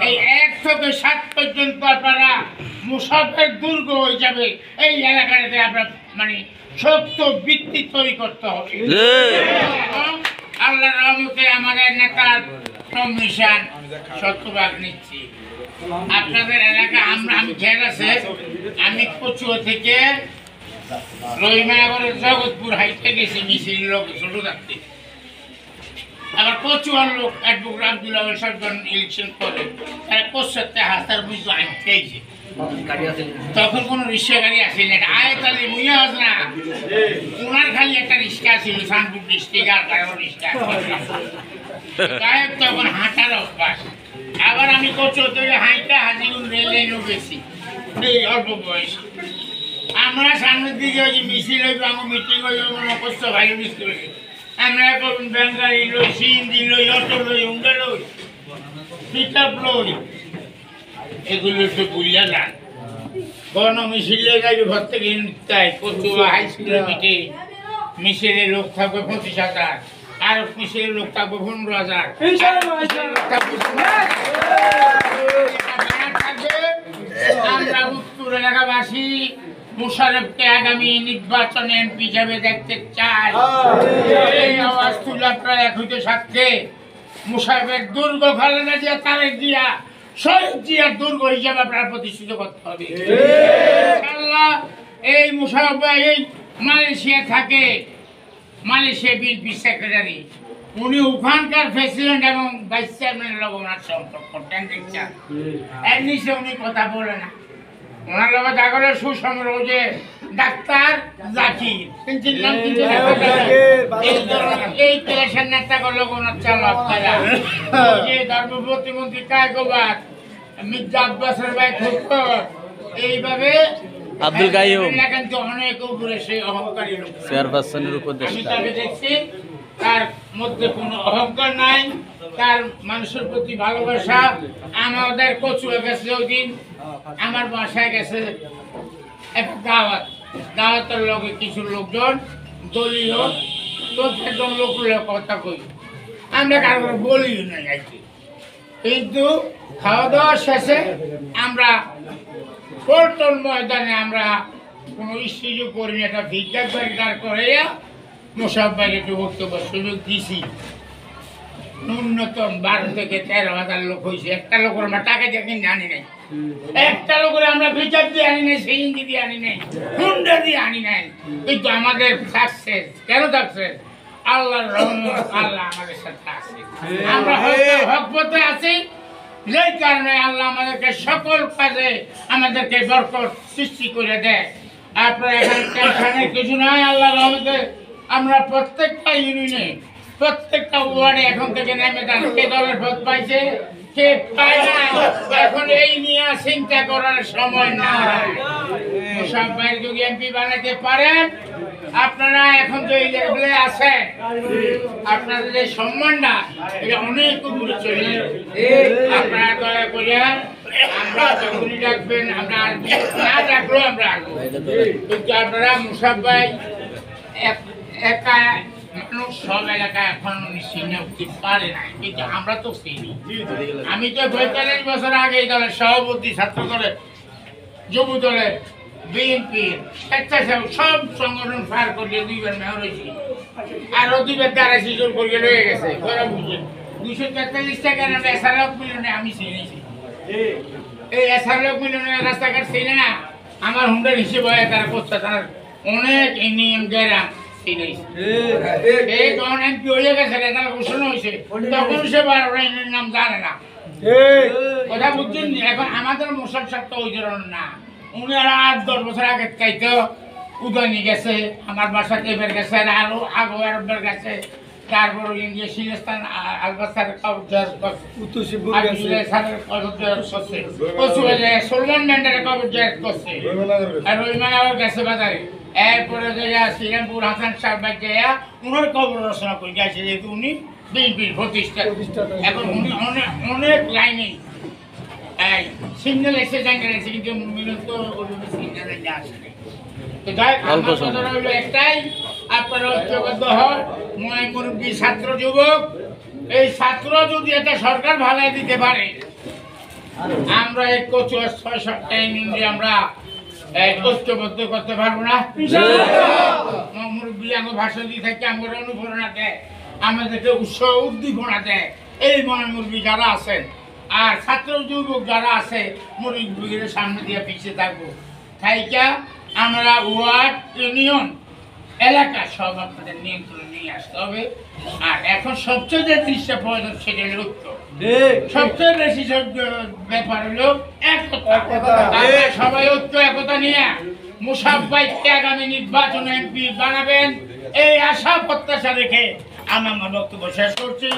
এই 1 থেকে 7 পর্যন্ত আপনারা মুসাফের দুর্গ হয়ে যাবে। এই এলাকাটাতে আপনার মানে সত্য ভিত্তি তৈরি করতে হবে। আল্লাহর রহমতে আমাদের নেতার কমিশন শতভাগ নিচ্ছি। আপনাদের এলাকা আমি খেয়াল আছে, আমি কচুয়া থেকে রহিমানগরের জগৎপুর হাইটে গেছি মিছিল লোক ছোট থাকতে। আবার কচুয়ার লোক অ্যাডভোকেট আব্দুল্লাহ সরকার ইলেকশন করে তারা কোচাতে হাস্তার বুঝতে আনতেইছে। তখন কোনো রিক্সা গাড়ি আসে না, আয় তাহলে মুইয়া আস না, ওনার খালি একটা রিক্সা ছিল সানপুর ডিস্ট্রিক্ট আর কারো রিক্সা। তখন হাঁটার অভ্যাস। আবার আমি কচুয়া থেকে হাইটা হাজিগুন রেল লাইনও গেছি এই অল্প বয়সে। আমরা সামনের দিকে ওই যে মিছিল হইব, আমার মিটিং হইব, মনে করছো ভাই মিছিল আমরা এখন ব্যাঙ্গারি লই, সিন্দি লই, অটো লই, উঙ্গা লই, পিকআপ লই, এগুলো তো বুঝা যান। কোন মিছিলে যাইবে ঘর থেকে তাই কচুয়া হাই স্কুলের মিটে মিছিলে লোক থাকবে 25,000, আর মিছিলে লোক থাকবে 15,000, আমরা উত্তর এলাকাবাসী মুশাররফকে আগামী নির্বাচনে এমপি হিসেবে দেখতে চাই। এই আওয়াজ তুলে আপনারা এক হইতে সাথে মুশাররফের দুর্গ খালেদা জিয়া, তারেক জিয়া, শহীদ জিয়ার দুর্গ হিসেবে আপনারা প্রতিষ্ঠিত করতে হবে। ইনশাআল্লাহ এই মুশাররফ ভাই এই মালয়েশিয়া থাকে, মালয়েশিয়া বিএনপি সেক্রেটারি, উনি ওখানকার প্রেসিডেন্ট এবং ভাইস চেয়ারম্যানের লোক ওনার সম্পর্ক দেখছেন। এর নিচে উনি কথা বলে না। ওনার লোক জাগরের সুসংগ্রহ যে ডাক্তার জাকির, এই ক্লাসের নেতা করলো ওনার চালক যে ধর্ম প্রতিমন্ত্রী কায়কোবাদ, মির্জা আব্বাসের ভাই খোকর, এইভাবে আব্দুল কাইয়ুম কিন্তু অনেক উপরে সেই অহংকারী লোক। চেয়ারপারসনের উপদেষ্টা আমি তাকে দেখছি, তার মধ্যে কোনো অহংকার নাই, তার মানুষের প্রতি ভালোবাসা। আমাদের কচুয়া গেছে ওই দিন, আমার বাসায় গেছে একটা দাওয়াতের লোকে কিছু লোকজন দলীয় 4 জন লোক কথা কই, আমরা কারো বলিও নাই আজকে। কিন্তু খাওয়া দাওয়া শেষে আমরা পল্টন ময়দানে আমরা কোনো ইস্যু করিনি, একটা ভিক্ষাক বাড়ি দাঁড় করে মোশাররফ ভাইকে একটু বক্তব্য সুযোগ দিছি। ন্যূনতম 12 থেকে 13,000 লোক হয়েছে। একটা লোকের আমরা টাকা দিয়ে কিনে আনি নাই, একটা লোকের আমরা ভিক্ষাক দিয়ে আনি নাই, সিএনজি দিয়ে আনি নাই, হুন্ডা দিয়ে আনি নাই। কিন্তু আমাদের সাকসেস কেন সাকসেস? আল্লাহর রহমত, আল্লাহ আমাদের সাথে আছে। আমরা হক পথে আছি, যেই কারণে আল্লাহ আমাদেরকে সকল কাজে আমাদেরকে বরকত সৃষ্টি করে দেয়। আপনার এখানে টেনশনের কিছু নাই। আল্লাহর রহমতে আমরা প্রত্যেকটা ইউনিয়নে, প্রত্যেকটা ওয়ার্ডে এখন থেকে নেমে যান। কে দলের ভোট পাইছে, কে পায় না, এখন এই নিয়ে চিন্তা করার সময় না। মোশাররফ ভাই যদি এমপি বানাতে পারেন, আপনারা এখন যে লেভেলে আছেন, আপনাদের যে সম্মানটা এটা অনেক উপরে চলে। আপনারা দয়া করে আমরা যখনই ডাকবেন, আমরা না ডাকলেও আমরা আসবো। কিন্তু আপনারা মোশাররফ ভাই একা মানুষ সব এলাকায় এখন চিনে উঠতে পারে না, কিন্তু আমরা তো চিনি। আমি তো 45 বছর আগে এই দলের সভাপতি, ছাত্র দলের, যুব দলের, বিএনপির, স্বেচ্ছাসেবক সব সংগঠন পার করিয়ে 2বার মেয়র হয়েছি, আরো 2বার দাঁড়াইছি, জোর করিয়ে রয়ে গেছে। 243 টাকার আমরা SRF মিলনে আমি চিনেছি। এই SRF মিলনে রাস্তাঘাট চিনে না, আমার হুন্ডার হিসেবে হয় তারা করছে, তার অনেক নিয়ম গ্যারাম চিনেছি। এই যখন এমপি হয়ে গেছে, তারা ঘোষণা হয়েছে, তখন সে নাম জানে না। কথা বুঝছেন? এখন আমাদের মোশাররফ সাহেব তো ওই ধরনের না। উনি আর 8-10 বছর আগে চাইতো উদয়নি গেছে, আমার বাসা টেবের গেছে, আরো আগোয়ার গেছে, তারপর ইন্ডিয়া সিলেস্তান আলবাসার কবজার সলমান ম্যান্ডারের কবজার করছে, আর রহিমানগর গেছে বাজারে। এরপরে শ্রীরামপুর হাসান সাহেব উনার কবর রচনা করে গেছে, যেহেতু উনি বিএনপির প্রতিষ্ঠা। এখন উনি অনেক লাইনে সিগন্যাল এসে জানিয়েছে, কিন্তু মিলত সিগন্যালে আসে নাই। তো যাই হলো একটাই, আপনারা ঐক্যবদ্ধ হন, মুরব্বী, ছাত্র, যুবক। এই ছাত্র যদি একটা সরকার ভালাই দিতে পারে, আমরা এই কচুয়া ৬-৭টা ইউনিয়নকে আমরা ঐক্যবদ্ধ করতে পারবো না। মুরব্বী আমার ভাষণ দিয়ে থাকে, আমার অনুপ্রেরণা দেয়, আমাদেরকে উৎসাহ উদ্দীপনা দেয়। এই মুরব্বী যারা আছেন আর ছাত্র যুবক যারা আছে মুরব্বীদের সামনে দিয়ে পিছিয়ে থাকবো। তাইকা আমরা ওয়ার্ড ইউনিয়ন এলাকা সব আপনাদের নিয়ন্ত্রণে নিয়ে আসতে হবে। আর এখন সবচেয়ে যে জিনিসটা প্রয়োজন সেটা হলো ঐক্য। সবচেয়ে বেশি ব্যাপার হলো একতা। আপনারা সবাই ঐক্য একতা নিয়ে মুসাফাইকে আগামী নির্বাচনে এমপি বানাবেন, এই আশা প্রত্যাশা রেখে আমি আমার বক্তব্য শেষ করছি।